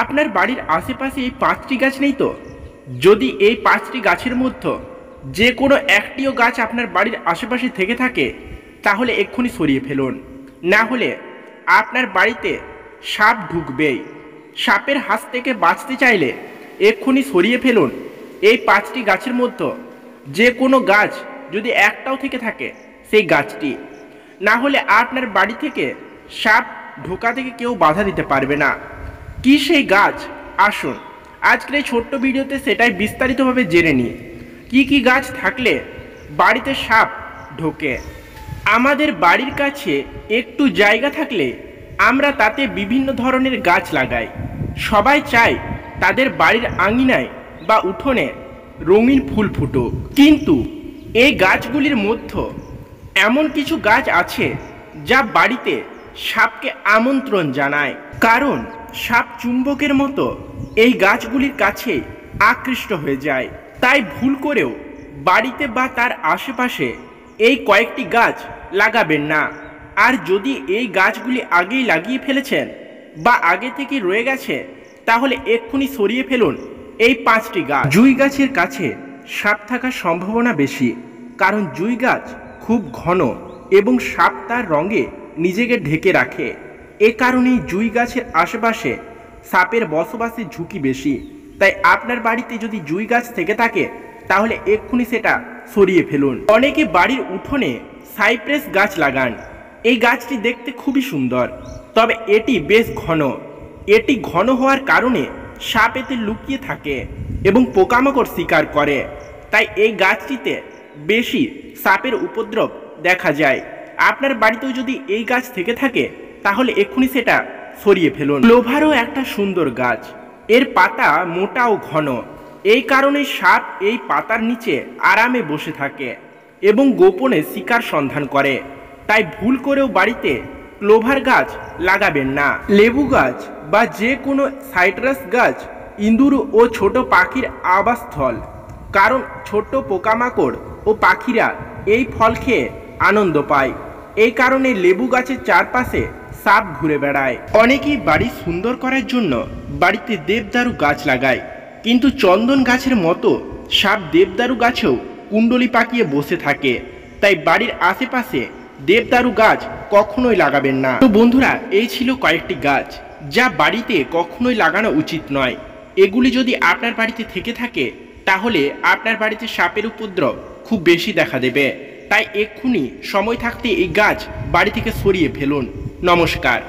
আপনার বাড়ির আশেপাশে এই 5টি গাছ নেই তো? যদি এই 5টি গাছের মধ্যে যে কোনো একটিও গাছ আপনার বাড়ির আশেপাশে থেকে থাকে তাহলে এক্ষুনি সরিয়ে ফেলুন, না হলে আপনার বাড়িতে সাপ ঢুকবেই। সাপের হাত থেকে বাঁচতে চাইলে এক্ষুনি সরিয়ে ফেলুন এই 5টি গাছের মধ্যে যে কোনো গাছ যদি একটাও থেকে থাকে সেই গাছটি, না হলে আপনার বাড়ি থেকে সাপ ঢোকা থেকে কেউ বাধা দিতে পারবে না। কি সেই গাছ? আসুন আজকের এই ছোট্ট ভিডিওতে সেটাই বিস্তারিতভাবে জেনে নিই। কি গাছ থাকলে বাড়িতে সাপ ঢোকে। আমাদের বাড়ির কাছে একটু জায়গা থাকলে আমরা তাতে বিভিন্ন ধরনের গাছ লাগাই। সবাই চায় তাদের বাড়ির আঙিনায় বা উঠোনে রঙিন ফুল ফুটুক, কিন্তু এই গাছগুলির মধ্যে এমন কিছু গাছ আছে যা বাড়িতে সাপকে আমন্ত্রণ জানায়, কারণ সাপ চুম্বকের মতো এই গাছগুলির কাছে আকৃষ্ট হয়ে যায়। তাই ভুল করেও বাড়িতে বা তার আশেপাশে এই কয়েকটি গাছ লাগাবেন না। আর যদি এই গাছগুলি আগেই লাগিয়ে ফেলেছেন বা আগে থেকে রয়ে গেছে তাহলে এক্ষুনি সরিয়ে ফেলুন এই 5টি গাছ। জুঁই গাছের কাছে সাপ থাকার সম্ভাবনা বেশি, কারণ জুঁই গাছ খুব ঘন এবং সাপ তার রঙে নিজেকে ঢেকে রাখে। এ কারণেই জুঁই গাছের আশেপাশে সাপের বসবাসের ঝুঁকি বেশি। তাই আপনার বাড়িতে যদি জুঁই গাছ থেকে থাকে তাহলে এক্ষুনি সেটা সরিয়ে ফেলুন। অনেকে বাড়ির উঠোনে সাইপ্রেস গাছ লাগান। এই গাছটি দেখতে খুবই সুন্দর, তবে এটি বেশ ঘন। এটি ঘন হওয়ার কারণে সাপ এতে লুকিয়ে থাকে এবং পোকামাকড় শিকার করে। তাই এই গাছটিতে বেশি সাপের উপদ্রব দেখা যায়। আপনার বাড়িতেও যদি এই গাছ থেকে থাকে তাহলে এক্ষুনি সেটা সরিয়ে ফেলুন। ক্লোভারও একটা সুন্দর গাছ। এর পাতা মোটা ও ঘন, এই কারণে সাপ এই পাতার নিচে আরামে বসে থাকে এবং গোপনে শিকার সন্ধান করে। তাই ভুল করেও বাড়িতে ক্লোভার গাছ লাগাবেন না। লেবু গাছ বা যে কোনো সাইট্রাস গাছ ইঁদুর ও ছোট পাখির আবাসস্থল, কারণ ছোট পোকামাকড় ও পাখিরা এই ফল খেয়ে আনন্দ পায়। এই কারণে লেবু গাছের চারপাশে সাপ ঘুরে বেড়ায়। অনেকেই বাড়ি সুন্দর করার জন্য বাড়িতে দেবদারু গাছ লাগায়, কিন্তু চন্দন গাছের মতো সাপ দেবদারু গাছেও কুণ্ডলি পাকিয়ে বসে থাকে। তাই বাড়ির আশেপাশে দেবদারু গাছ কখনোই লাগাবেন না। তো বন্ধুরা, এই ছিল কয়েকটি গাছ যা বাড়িতে কখনোই লাগানো উচিত নয়। এগুলি যদি আপনার বাড়িতে থেকে থাকে তাহলে আপনার বাড়িতে সাপের উপদ্রব খুব বেশি দেখা দেবে। তাই এক্ষুনি সময় থাকতে এই গাছ বাড়ি থেকে সরিয়ে ফেলুন। নমস্কার।